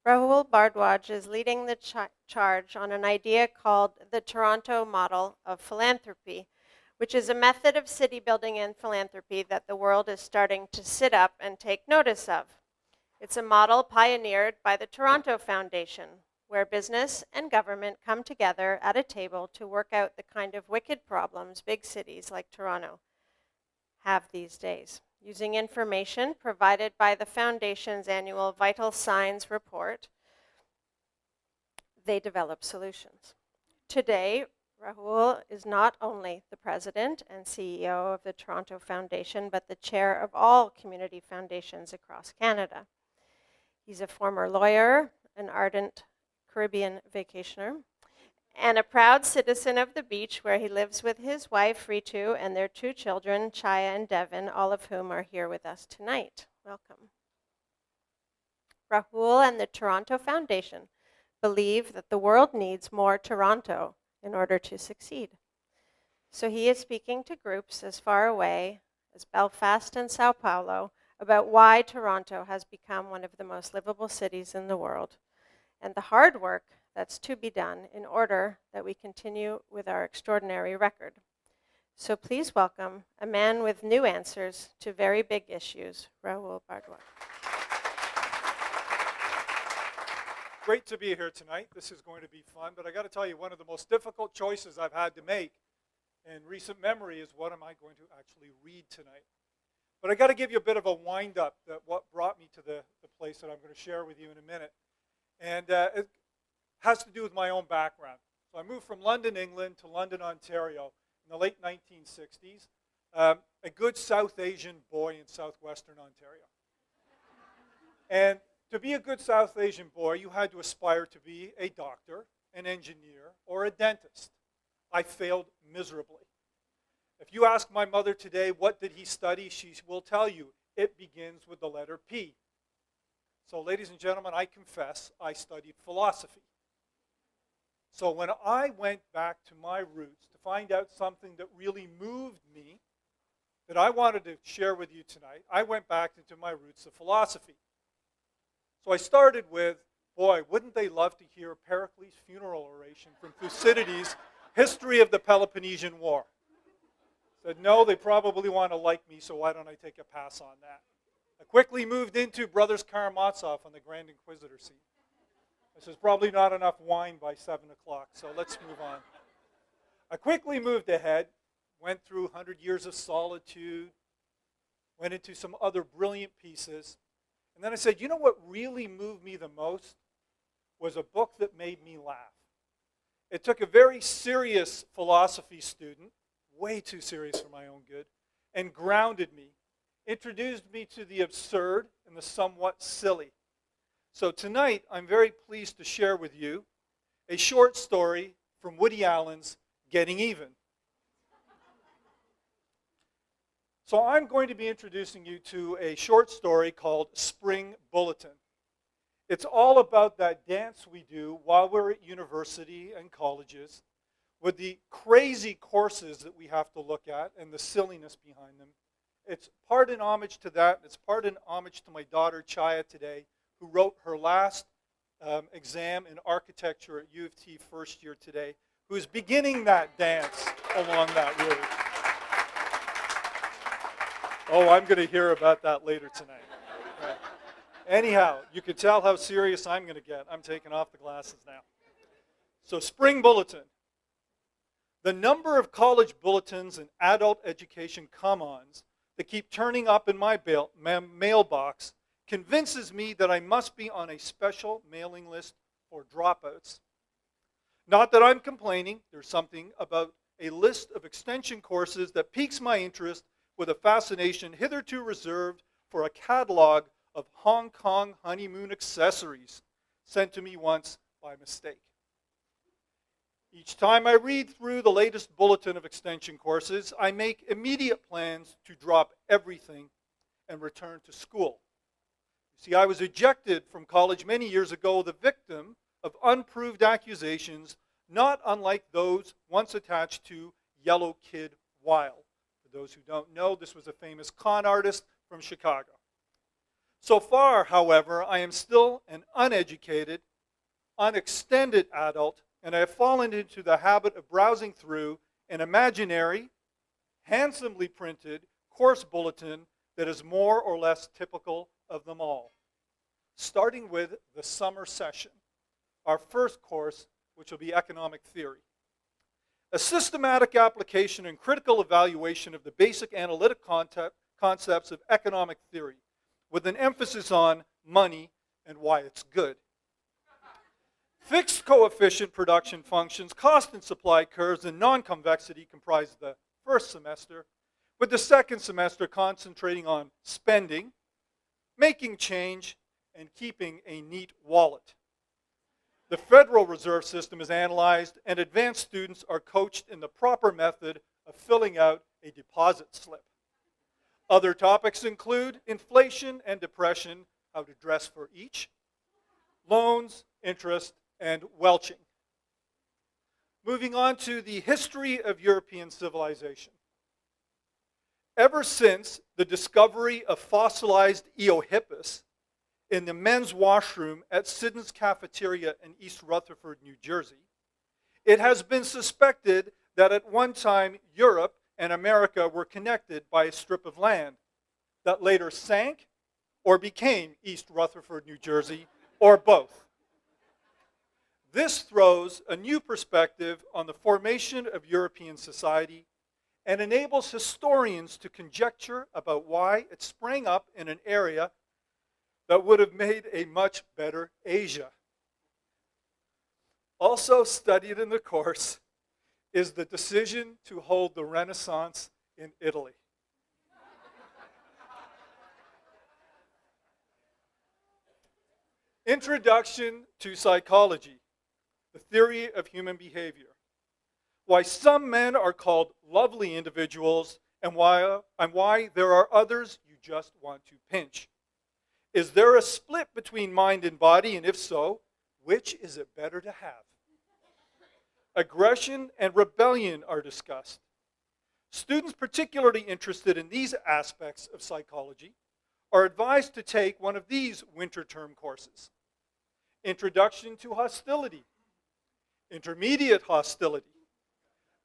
Rahul Bhardwaj is leading the charge on an idea called the Toronto Model of Philanthropy, which is a method of city building and philanthropy that the world is starting to sit up and take notice of. It's a model pioneered by the Toronto Foundation, where business and government come together at a table to work out the kind of wicked problems big cities like Toronto have these days. Using information provided by the Foundation's annual Vital Signs report, they develop solutions. Today, Rahul is not only the president and CEO of the Toronto Foundation, but the chair of all community foundations across Canada. He's a former lawyer, an ardent Caribbean vacationer, and a proud citizen of the beach where he lives with his wife, Ritu, and their two children, Chaya and Devin, all of whom are here with us tonight. Welcome. Rahul and the Toronto Foundation believe that the world needs more Toronto in order to succeed. So he is speaking to groups as far away as Belfast and Sao Paulo about why Toronto has become one of the most livable cities in the world and the hard work that's to be done in order that we continue with our extraordinary record. So please welcome a man with new answers to very big issues, Rahul Bhardwaj. Great to be here tonight. This is going to be fun, but I got to tell you, one of the most difficult choices I've had to make in recent memory is what am I going to actually read tonight. But I got to give you a bit of a wind-up that what brought me to the place that I'm going to share with you in a minute. And it has to do with my own background. So I moved from London, England to London, Ontario in the late 1960s, a good South Asian boy in southwestern Ontario. And to be a good South Asian boy, you had to aspire to be a doctor, an engineer, or a dentist. I failed miserably. If you ask my mother today, what did he study, she will tell you, it begins with the letter P. So ladies and gentlemen, I confess I studied philosophy. So when I went back to my roots to find out something that really moved me, that I wanted to share with you tonight, I went back into my roots of philosophy. So I started with, boy, wouldn't they love to hear Pericles' funeral oration from Thucydides' History of the Peloponnesian War? Said, no, they probably want to like me, so why don't I take a pass on that? I quickly moved into Brothers Karamazov on the Grand Inquisitor scene. This is probably not enough wine by 7 o'clock, so let's move on. I quickly moved ahead, went through 100 Years of Solitude, went into some other brilliant pieces, and then I said, you know what really moved me the most was a book that made me laugh. It took a very serious philosophy student, way too serious for my own good, and grounded me, introduced me to the absurd and the somewhat silly. So tonight, I'm very pleased to share with you a short story from Woody Allen's Getting Even. So I'm going to be introducing you to a short story called Spring Bulletin. It's all about that dance we do while we're at university and colleges with the crazy courses that we have to look at and the silliness behind them. It's part in homage to that, and it's part in homage to my daughter Chaya today, who wrote her last exam in architecture at U of T first year today, who's beginning that dance along that route. Oh, I'm going to hear about that later tonight. Right. Anyhow, you can tell how serious I'm going to get. I'm taking off the glasses now. So, Spring Bulletin. The number of college bulletins and adult education come-ons that keep turning up in my mailbox convinces me that I must be on a special mailing list for dropouts. Not that I'm complaining. There's something about a list of extension courses that piques my interest with a fascination hitherto reserved for a catalog of Hong Kong honeymoon accessories sent to me once by mistake. Each time I read through the latest bulletin of extension courses, I make immediate plans to drop everything and return to school. You see, I was ejected from college many years ago, the victim of unproved accusations, not unlike those once attached to Yellow Kid Wild. For those who don't know, this was a famous con artist from Chicago. So far, however, I am still an uneducated, unextended adult, and I have fallen into the habit of browsing through an imaginary, handsomely printed course bulletin that is more or less typical of them all. Starting with the summer session, our first course, which will be economic theory. A systematic application and critical evaluation of the basic analytic concepts of economic theory, with an emphasis on money and why it's good. Fixed coefficient production functions, cost and supply curves, and non-convexity comprise the first semester, with the second semester concentrating on spending, making change, and keeping a neat wallet. The Federal Reserve System is analyzed, and advanced students are coached in the proper method of filling out a deposit slip. Other topics include inflation and depression, how to dress for each, loans, interest, and welching. Moving on to the history of European civilization. Ever since the discovery of fossilized Eohippus in the men's washroom at Siddons Cafeteria in East Rutherford, New Jersey, it has been suspected that at one time Europe and America were connected by a strip of land that later sank or became East Rutherford, New Jersey, or both. This throws a new perspective on the formation of European society and enables historians to conjecture about why it sprang up in an area that would have made a much better Asia. Also studied in the course is the decision to hold the Renaissance in Italy. Introduction to psychology, the theory of human behavior. Why some men are called lovely individuals and why there are others you just want to pinch. Is there a split between mind and body, and if so, which is it better to have? Aggression and rebellion are discussed. Students particularly interested in these aspects of psychology are advised to take one of these winter term courses. Introduction to hostility, intermediate hostility,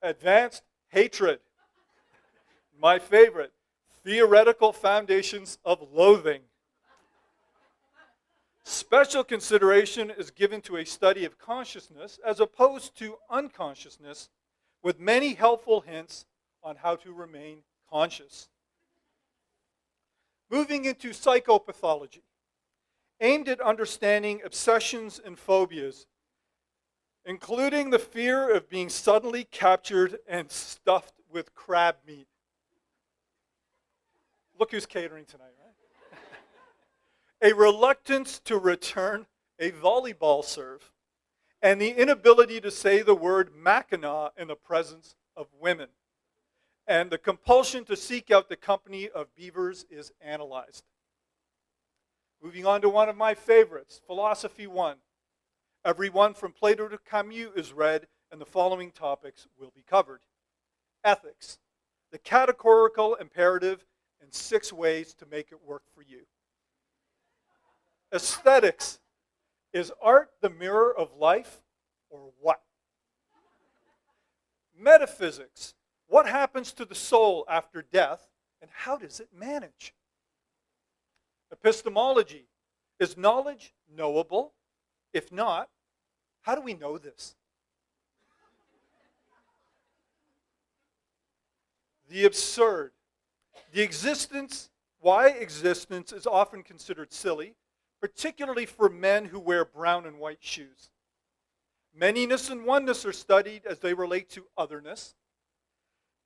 advanced hatred, my favorite, theoretical foundations of loathing. Special consideration is given to a study of consciousness as opposed to unconsciousness, with many helpful hints on how to remain conscious. Moving into psychopathology, aimed at understanding obsessions and phobias, including the fear of being suddenly captured and stuffed with crab meat. Look who's catering tonight, right? A reluctance to return a volleyball serve, and the inability to say the word Mackinac in the presence of women. And the compulsion to seek out the company of beavers is analyzed. Moving on to one of my favorites, Philosophy 1. Every one from Plato to Camus is read, and the following topics will be covered. Ethics, the categorical imperative, and 6 ways to make it work for you. Aesthetics, is art the mirror of life, or what? Metaphysics, what happens to the soul after death, and how does it manage? Epistemology, is knowledge knowable? If not, how do we know this? The absurd. Why existence is often considered silly, particularly for men who wear brown and white shoes. Manyness and oneness are studied as they relate to otherness,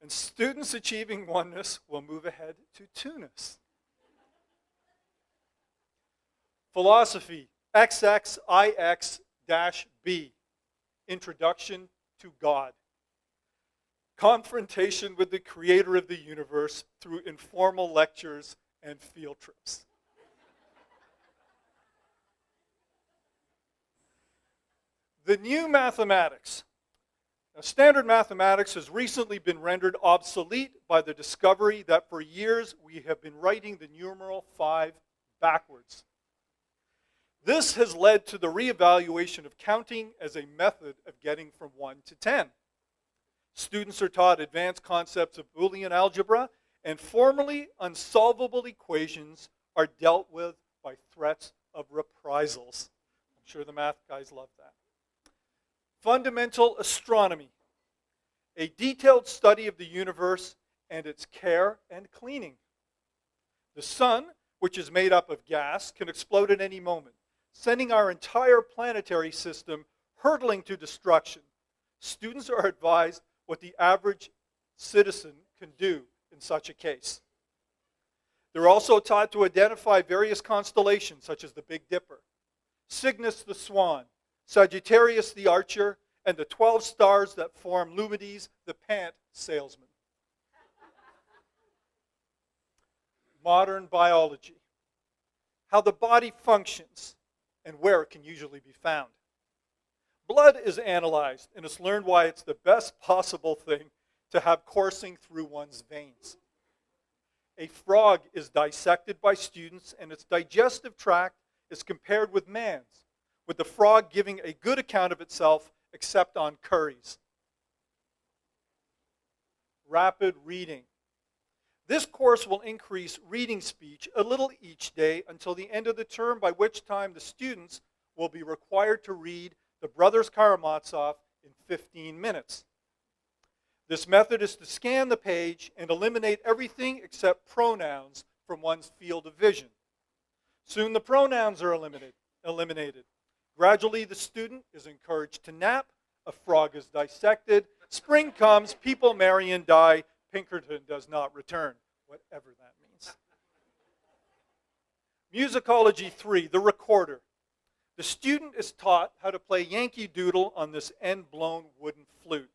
and students achieving oneness will move ahead to two-ness. Philosophy, XXIX-B, Introduction to God. Confrontation with the creator of the universe through informal lectures and field trips. The new mathematics. Now, standard mathematics has recently been rendered obsolete by the discovery that for years we have been writing the numeral 5 backwards. This has led to the reevaluation of counting as a method of getting from 1 to 10. Students are taught advanced concepts of Boolean algebra, and formerly unsolvable equations are dealt with by threats of reprisals. I'm sure the math guys love that. Fundamental astronomy, a detailed study of the universe and its care and cleaning. The sun, which is made up of gas, can explode at any moment, sending our entire planetary system hurtling to destruction. Students are advised what the average citizen can do in such a case. They're also taught to identify various constellations, such as the Big Dipper, Cygnus the Swan, Sagittarius the Archer, and the 12 stars that form Lumides the Pant Salesman. Modern biology, how the body functions and where it can usually be found. Blood is analyzed, and it's learned why it's the best possible thing to have coursing through one's veins. A frog is dissected by students, and its digestive tract is compared with man's, with the frog giving a good account of itself except on curries. Rapid reading. This course will increase reading speech a little each day until the end of the term, by which time the students will be required to read the Brothers Karamazov in 15 minutes. This method is to scan the page and eliminate everything except pronouns from one's field of vision. Soon the pronouns are eliminated. Gradually the student is encouraged to nap, a frog is dissected, spring comes, people marry and die, Pinkerton does not return, whatever that means. Musicology 3, the recorder. The student is taught how to play Yankee Doodle on this end-blown wooden flute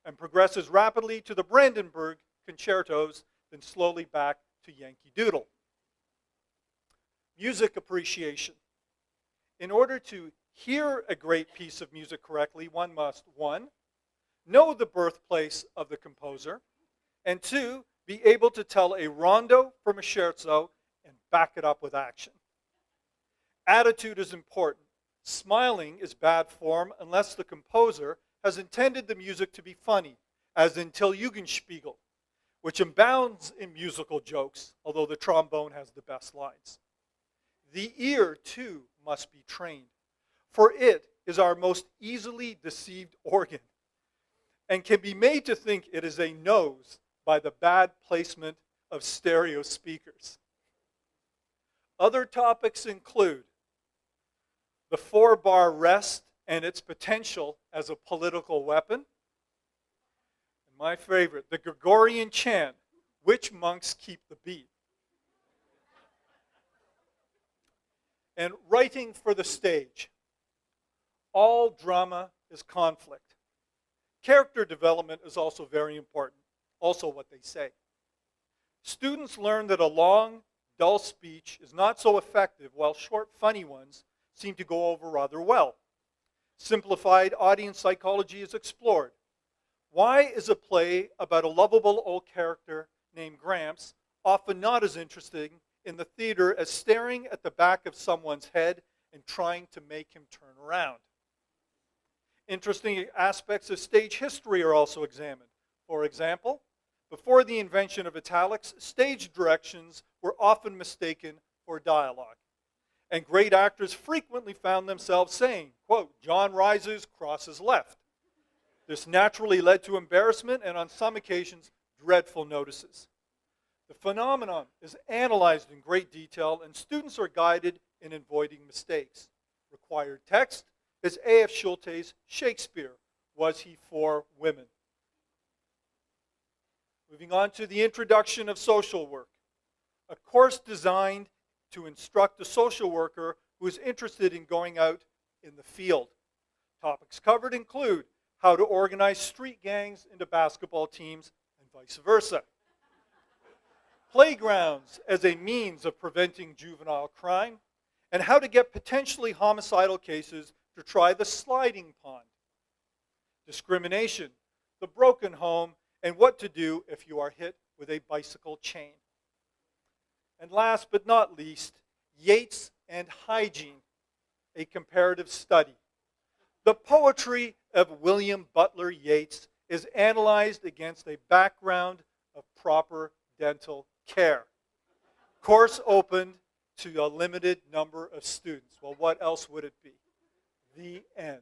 and progresses rapidly to the Brandenburg concertos, then slowly back to Yankee Doodle. Music appreciation. In order to hear a great piece of music correctly, one must, 1, know the birthplace of the composer, and 2, be able to tell a rondo from a scherzo and back it up with action. Attitude is important. Smiling is bad form unless the composer has intended the music to be funny, as in Till Jugendspiegel, which abounds in musical jokes, although the trombone has the best lines. The ear, too, must be trained, for it is our most easily deceived organ and can be made to think it is a nose by the bad placement of stereo speakers. Other topics include the 4-bar rest and its potential as a political weapon. And my favorite, the Gregorian chant, which monks keep the beat. And writing for the stage. All drama is conflict. Character development is also very important, also what they say. Students learn that a long, dull speech is not so effective, while short, funny ones seem to go over rather well. Simplified audience psychology is explored. Why is a play about a lovable old character named Gramps often not as interesting in the theater as staring at the back of someone's head and trying to make him turn around? Interesting aspects of stage history are also examined. For example, before the invention of italics, stage directions were often mistaken for dialogue. And great actors frequently found themselves saying, quote, "John rises, crosses left." This naturally led to embarrassment and on some occasions, dreadful notices. The phenomenon is analyzed in great detail and students are guided in avoiding mistakes. Required text is A.F. Schulte's Shakespeare, Was He for Women? Moving on to the introduction of social work, a course designed to instruct a social worker who is interested in going out in the field. Topics covered include how to organize street gangs into basketball teams and vice versa. Playgrounds as a means of preventing juvenile crime, and how to get potentially homicidal cases to try the sliding pond. Discrimination, the broken home, and what to do if you are hit with a bicycle chain. And last but not least, Yeats and Hygiene, a comparative study. The poetry of William Butler Yeats is analyzed against a background of proper dental care. Course opened to a limited number of students. Well, what else would it be? The end.